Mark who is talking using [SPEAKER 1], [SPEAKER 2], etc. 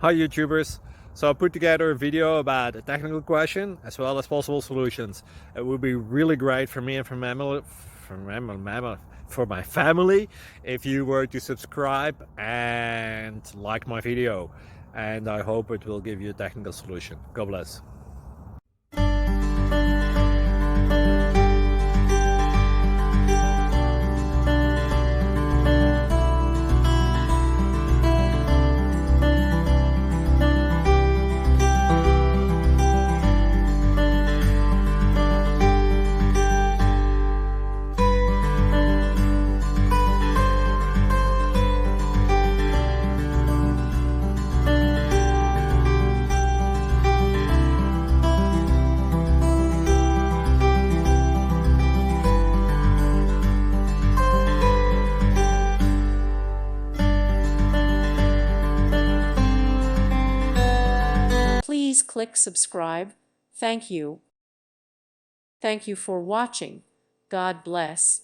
[SPEAKER 1] Hi YouTubers! So I put together a video about a technical question as well as possible solutions. It would be really great for me and for my family if you were to subscribe and like my video, and I hope it will give you a technical solution. God bless.
[SPEAKER 2] Please click subscribe. Thank you. Thank you for watching. God bless.